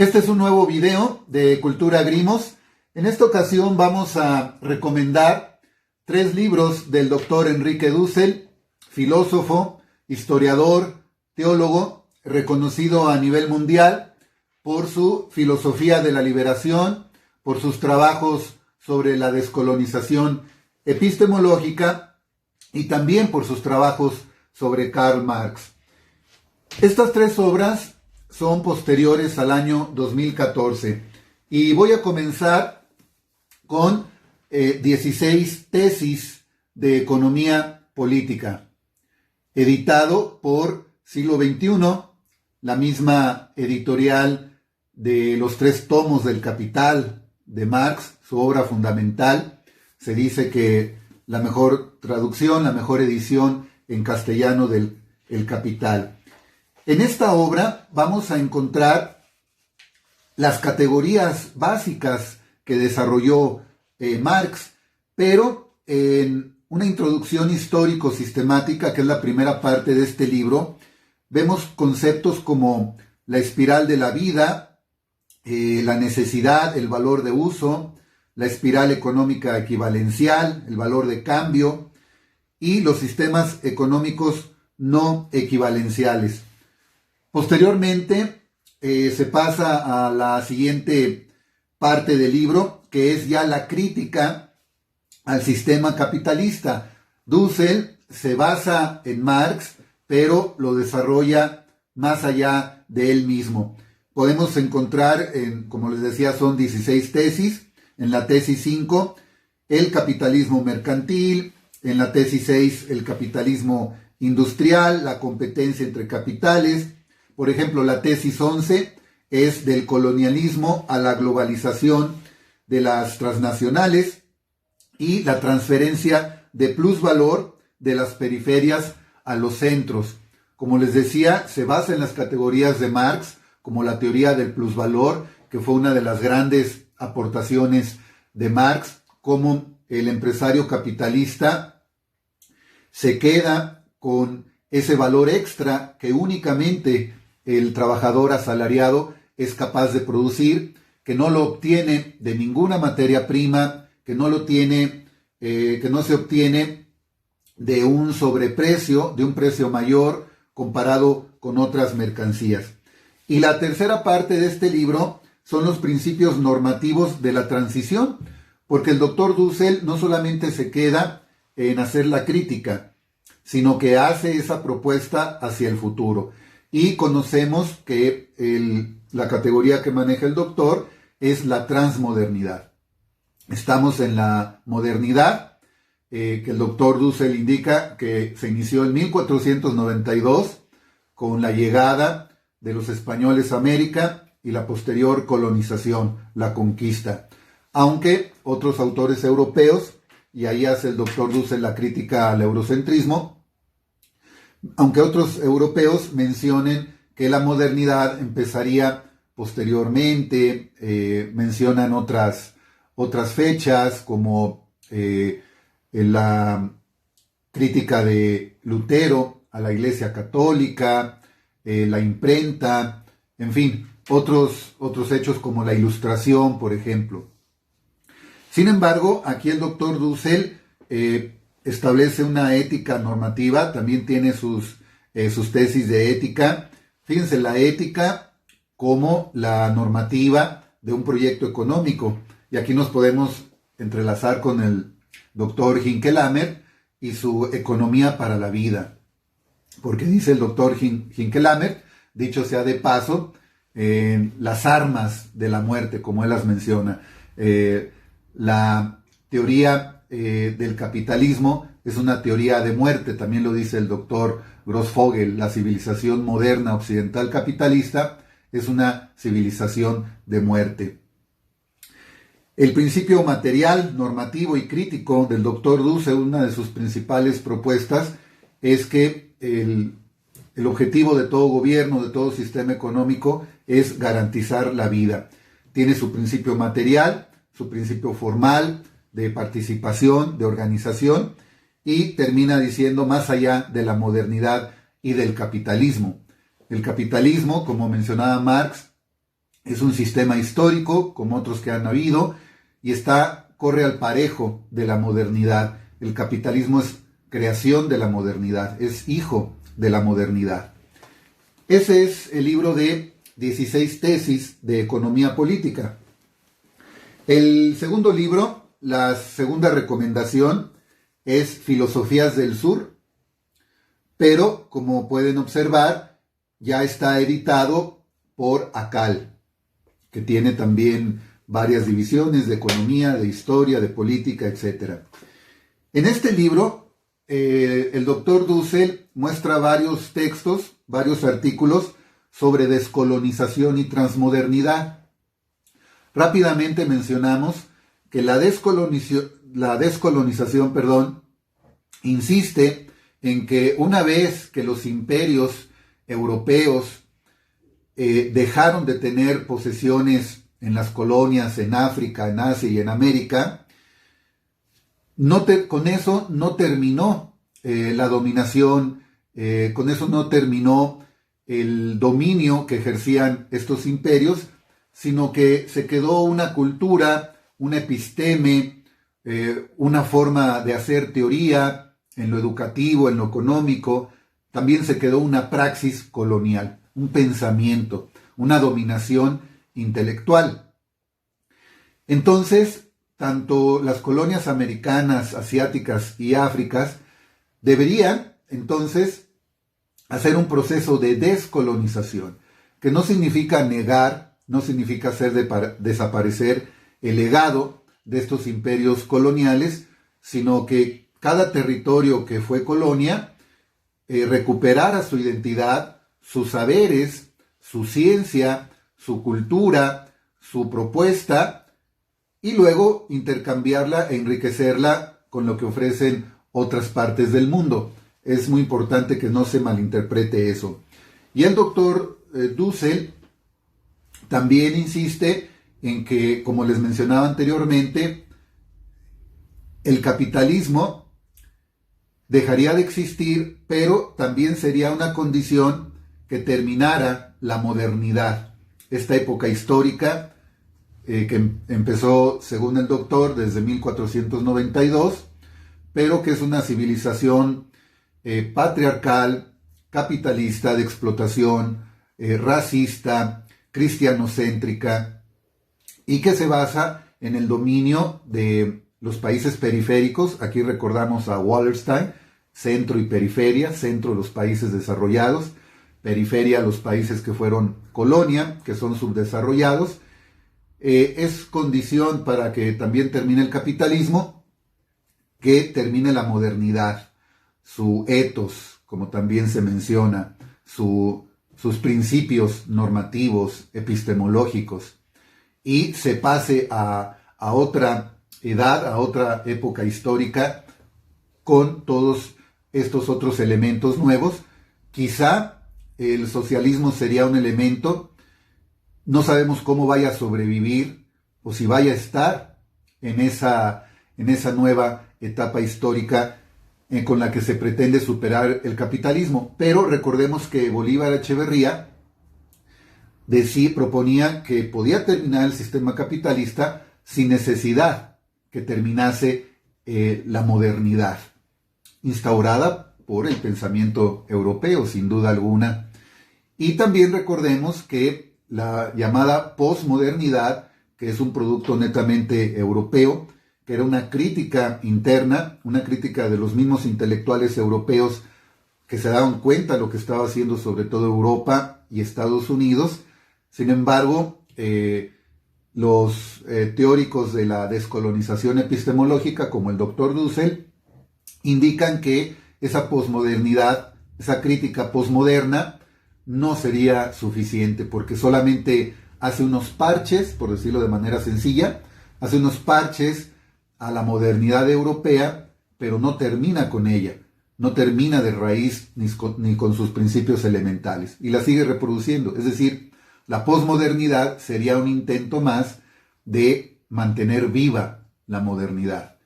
Este es un nuevo video de Cultura Grimos. En esta ocasión vamos a recomendar 3 libros del doctor Enrique Dussel, filósofo, historiador, teólogo, reconocido a nivel mundial por su filosofía de la liberación, por sus trabajos sobre la descolonización epistemológica y también por sus trabajos sobre Karl Marx. Estas 3 obras son posteriores al año 2014 y voy a comenzar con 16 tesis de economía política, editado por Siglo XXI, la misma editorial de los 3 tomos del Capital de Marx, su obra fundamental. Se dice que la mejor traducción, la mejor edición en castellano del El Capital. En esta obra vamos a encontrar las categorías básicas que desarrolló Marx, pero en una introducción histórico-sistemática, que es la primera parte de este libro, vemos conceptos como la espiral de la vida, la necesidad, el valor de uso, la espiral económica equivalencial, el valor de cambio y los sistemas económicos no equivalenciales. Posteriormente se pasa a la siguiente parte del libro, que es ya la crítica al sistema capitalista. Dussel se basa en Marx, pero lo desarrolla más allá de él mismo. Podemos encontrar, como les decía, son 16 tesis. En la tesis 5, el capitalismo mercantil. En la tesis 6, el capitalismo industrial, la competencia entre capitales. Por ejemplo, la tesis 11 es del colonialismo a la globalización de las transnacionales y la transferencia de plusvalor de las periferias a los centros. Como les decía, se basa en las categorías de Marx, como la teoría del plusvalor, que fue una de las grandes aportaciones de Marx, como el empresario capitalista se queda con ese valor extra que únicamente el trabajador asalariado es capaz de producir, que no lo obtiene de ninguna materia prima, que no se obtiene de un sobreprecio, de un precio mayor comparado con otras mercancías. Y la tercera parte de este libro son los principios normativos de la transición, porque el doctor Dussel no solamente se queda en hacer la crítica, sino que hace esa propuesta hacia el futuro. Y conocemos que la categoría que maneja el doctor es la transmodernidad. Estamos en la modernidad, que el doctor Dussel indica que se inició en 1492 con la llegada de los españoles a América y la posterior colonización, la conquista. Aunque otros autores europeos, y ahí hace el doctor Dussel la crítica al eurocentrismo, aunque otros europeos mencionen que la modernidad empezaría posteriormente, mencionan otras fechas como la crítica de Lutero a la Iglesia Católica, la imprenta, en fin, otros hechos como la Ilustración, por ejemplo. Sin embargo, aquí el doctor Dussel establece una ética normativa, también tiene sus tesis de ética. Fíjense, la ética como la normativa de un proyecto económico. Y aquí nos podemos entrelazar con el doctor Hinkelhammer y su economía para la vida. Porque dice el doctor Hinkelhammer, dicho sea de paso, las armas de la muerte, como él las menciona. La teoría del capitalismo es una teoría de muerte, también lo dice el doctor Grossfogel. La civilización moderna occidental capitalista es una civilización de muerte. El principio material, normativo y crítico del doctor Dussel, una de sus principales propuestas, es que el objetivo de todo gobierno, de todo sistema económico, es garantizar la vida. Tiene su principio material, su principio formal, de participación, de organización, y termina diciendo más allá de la modernidad y del capitalismo. El capitalismo, como mencionaba Marx, Es un sistema histórico, como otros que han habido, y corre al parejo de la modernidad. El capitalismo es creación de la modernidad, es hijo de la modernidad. Ese es el libro de 16 tesis de economía política. El segundo libro, la segunda recomendación, es Filosofías del Sur, pero como pueden observar, ya está editado por ACAL, que tiene también varias divisiones de economía, de historia, de política, etc. En este libro, el doctor Dussel muestra varios textos, varios artículos sobre descolonización y transmodernidad. Rápidamente mencionamos que la descolonización, insiste en que una vez que los imperios europeos dejaron de tener posesiones en las colonias en África, en Asia y en América, con eso no terminó la dominación, con eso no terminó el dominio que ejercían estos imperios, sino que se quedó una cultura, un episteme, una forma de hacer teoría en lo educativo, en lo económico. También se quedó una praxis colonial, un pensamiento, una dominación intelectual. Entonces, tanto las colonias americanas, asiáticas y áfricas deberían, entonces, hacer un proceso de descolonización, que no significa negar, no significa hacer desaparecer el legado de estos imperios coloniales, sino que cada territorio que fue colonia recuperara su identidad, sus saberes, su ciencia, su cultura, su propuesta, y luego intercambiarla e enriquecerla con lo que ofrecen otras partes del mundo. Es muy importante que no se malinterprete eso. Y el doctor Dussel también insiste en que, como les mencionaba anteriormente, el capitalismo dejaría de existir, pero también sería una condición que terminara la modernidad. Esta época histórica que empezó, según el doctor, desde 1492, pero que es una civilización patriarcal, capitalista, de explotación, racista, cristianocéntrica, y que se basa en el dominio de los países periféricos. Aquí recordamos a Wallerstein: centro y periferia, centro los países desarrollados, periferia los países que fueron colonia, que son subdesarrollados. Es condición para que también termine el capitalismo, que termine la modernidad, su ethos, como también se menciona, sus principios normativos, epistemológicos, y se pase a otra edad, a otra época histórica, con todos estos otros elementos nuevos. Quizá el socialismo sería un elemento, no sabemos cómo vaya a sobrevivir o si vaya a estar en esa nueva etapa histórica con la que se pretende superar el capitalismo. Pero recordemos que Bolívar Echeverría proponía que podía terminar el sistema capitalista sin necesidad que terminase la modernidad, instaurada por el pensamiento europeo, sin duda alguna. Y también recordemos que la llamada posmodernidad, que es un producto netamente europeo, que era una crítica interna, una crítica de los mismos intelectuales europeos que se daban cuenta de lo que estaba haciendo sobre todo Europa y Estados Unidos. Sin embargo, los teóricos de la descolonización epistemológica, como el doctor Dussel, indican que esa posmodernidad, esa crítica posmoderna, no sería suficiente, porque solamente hace unos parches, por decirlo de manera sencilla, hace unos parches a la modernidad europea, pero no termina con ella, no termina de raíz ni con sus principios elementales, y la sigue reproduciendo. Es decir, la posmodernidad sería un intento más de mantener viva la modernidad.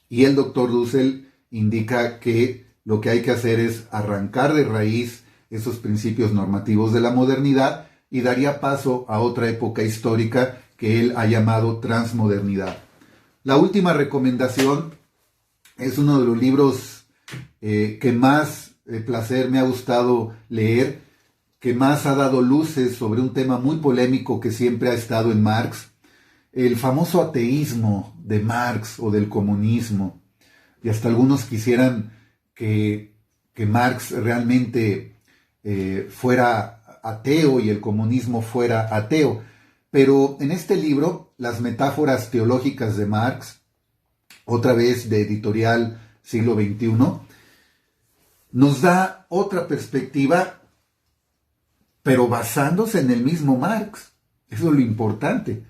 Y el doctor Dussel indica que lo que hay que hacer es arrancar de raíz esos principios normativos de la modernidad y daría paso a otra época histórica que él ha llamado transmodernidad. La última recomendación es uno de los libros que más placer me ha gustado leer, que más ha dado luces sobre un tema muy polémico que siempre ha estado en Marx, el famoso ateísmo de Marx o del comunismo. Y hasta algunos quisieran que Marx realmente fuera ateo y el comunismo fuera ateo. Pero en este libro, Las metáforas teológicas de Marx, otra vez de editorial Siglo XXI, nos da otra perspectiva, pero basándose en el mismo Marx. Eso es lo importante,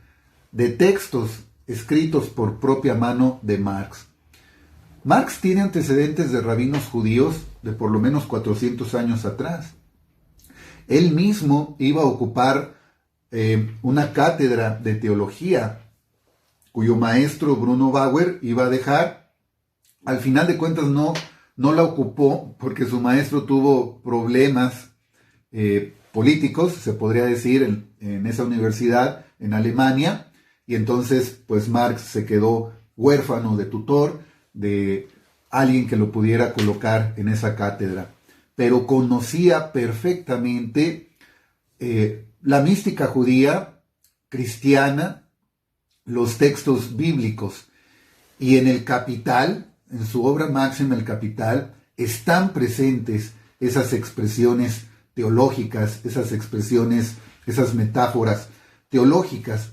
de textos escritos por propia mano de Marx. Marx tiene antecedentes de rabinos judíos de por lo menos 400 años atrás. Él mismo iba a ocupar una cátedra de teología cuyo maestro Bruno Bauer iba a dejar. Al final de cuentas no la ocupó porque su maestro tuvo problemas políticos, se podría decir, en esa universidad en Alemania, y entonces pues Marx se quedó huérfano de tutor, de alguien que lo pudiera colocar en esa cátedra, pero conocía perfectamente la mística judía, cristiana, los textos bíblicos, y en el Capital, en su obra máxima El Capital, están presentes esas expresiones teológicas, esas expresiones, esas metáforas teológicas.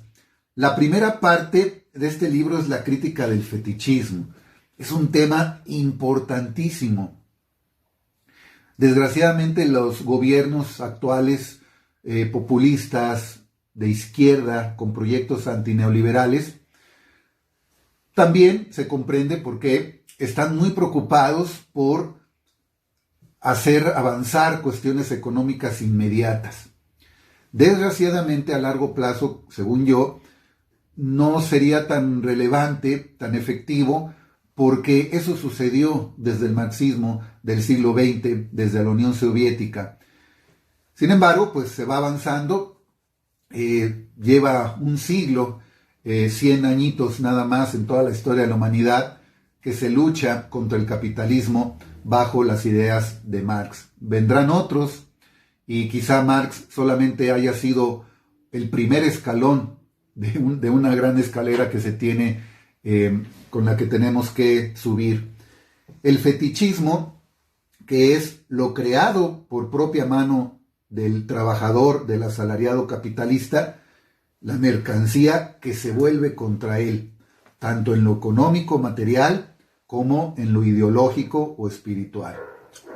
La primera parte de este libro es la crítica del fetichismo. Es un tema importantísimo. Desgraciadamente los gobiernos actuales populistas de izquierda con proyectos antineoliberales también se comprende por qué están muy preocupados por hacer avanzar cuestiones económicas inmediatas. Desgraciadamente a largo plazo, según yo, no sería tan relevante, tan efectivo, porque eso sucedió desde el marxismo del siglo XX, desde la Unión Soviética. Sin embargo, pues se va avanzando, lleva un siglo, 100 añitos nada más en toda la historia de la humanidad, que se lucha contra el capitalismo bajo las ideas de Marx. Vendrán otros, y quizá Marx solamente haya sido el primer escalón de una gran escalera que se tiene, con la que tenemos que subir. El fetichismo, que es lo creado por propia mano del trabajador, del asalariado capitalista, la mercancía que se vuelve contra él, tanto en lo económico, material, como en lo ideológico o espiritual,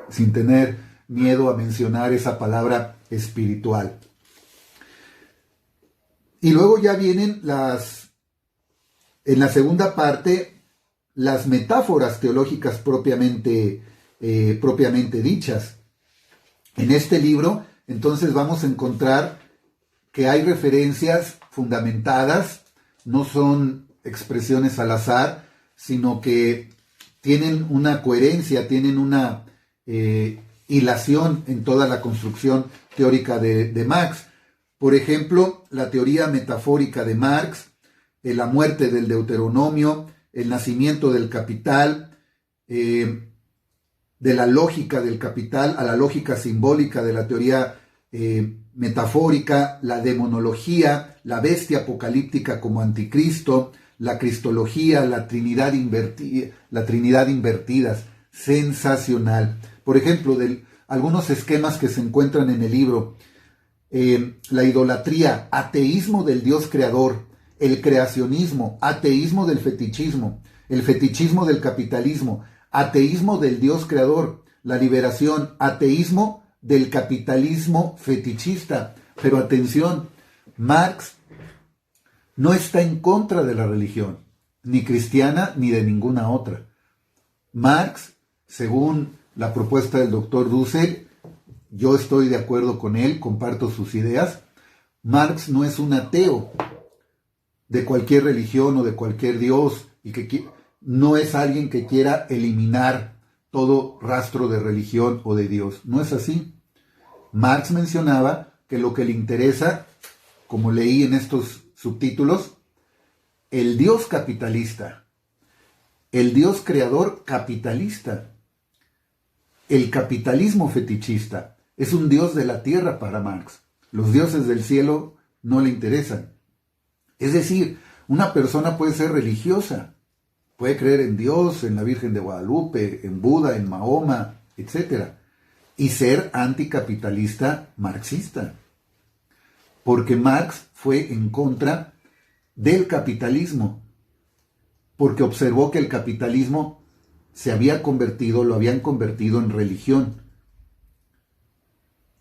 sin tener miedo a mencionar esa palabra espiritual. Y luego ya vienen en la segunda parte, las metáforas teológicas propiamente dichas. En este libro, entonces, vamos a encontrar que hay referencias fundamentadas, no son expresiones al azar, sino que tienen una coherencia, tienen una hilación en toda la construcción teórica de Marx. Por ejemplo, la teoría metafórica de Marx, la muerte del Deuteronomio, el nacimiento del capital, de la lógica del capital a la lógica simbólica de la teoría metafórica, la demonología, la bestia apocalíptica como anticristo, la cristología, la trinidad invertidas, sensacional. Por ejemplo, algunos esquemas que se encuentran en el libro, la idolatría, ateísmo del Dios creador, el creacionismo, ateísmo del fetichismo, el fetichismo del capitalismo, ateísmo del Dios creador, la liberación, ateísmo del capitalismo fetichista. Pero atención, Marx no está en contra de la religión, ni cristiana ni de ninguna otra. Marx, según la propuesta del doctor Dussel, yo estoy de acuerdo con él, comparto sus ideas. Marx no es un ateo de cualquier religión o de cualquier dios, y que no es alguien que quiera eliminar todo rastro de religión o de Dios. No es así. Marx mencionaba que lo que le interesa, como leí en estos subtítulos, el Dios capitalista, el Dios creador capitalista, el capitalismo fetichista, es un Dios de la tierra para Marx. Los dioses del cielo no le interesan. Es decir, una persona puede ser religiosa, puede creer en Dios, en la Virgen de Guadalupe, en Buda, en Mahoma, etc. Y ser anticapitalista marxista. Porque Marx fue en contra del capitalismo, porque observó que el capitalismo lo habían convertido en religión.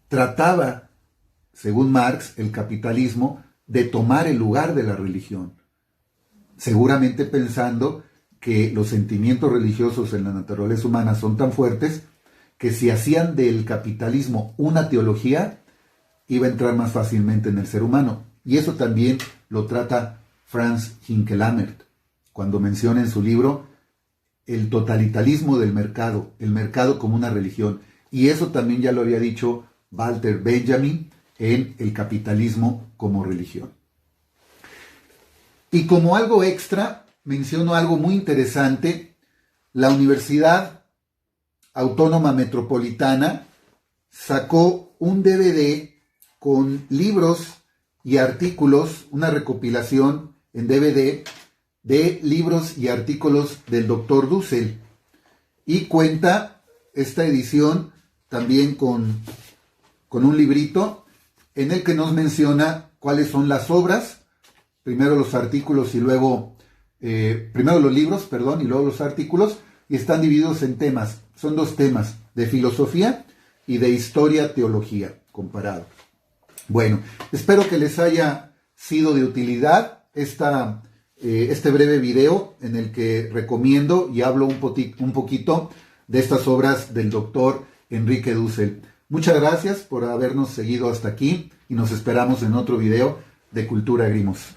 Trataba, según Marx, el capitalismo de tomar el lugar de la religión, seguramente pensando que los sentimientos religiosos en la naturaleza humana son tan fuertes que si hacían del capitalismo una teología, iba a entrar más fácilmente en el ser humano. Y eso también lo trata Franz Hinckelamert, cuando menciona en su libro el totalitarismo del mercado, el mercado como una religión. Y eso también ya lo había dicho Walter Benjamin en El capitalismo como religión. Y como algo extra, menciono algo muy interesante. La Universidad Autónoma Metropolitana sacó un DVD con libros y artículos, una recopilación en DVD de libros y artículos del Dr. Dussel. Y cuenta esta edición también con un librito en el que nos menciona cuáles son las obras, primero los artículos y luego, primero los libros, y luego los artículos, y están divididos en temas. Son 2 temas, de filosofía y de historia-teología comparado. Bueno, espero que les haya sido de utilidad este breve video en el que recomiendo y hablo un poquito de estas obras del doctor Enrique Dussel. Muchas gracias por habernos seguido hasta aquí y nos esperamos en otro video de Cultura Grimos.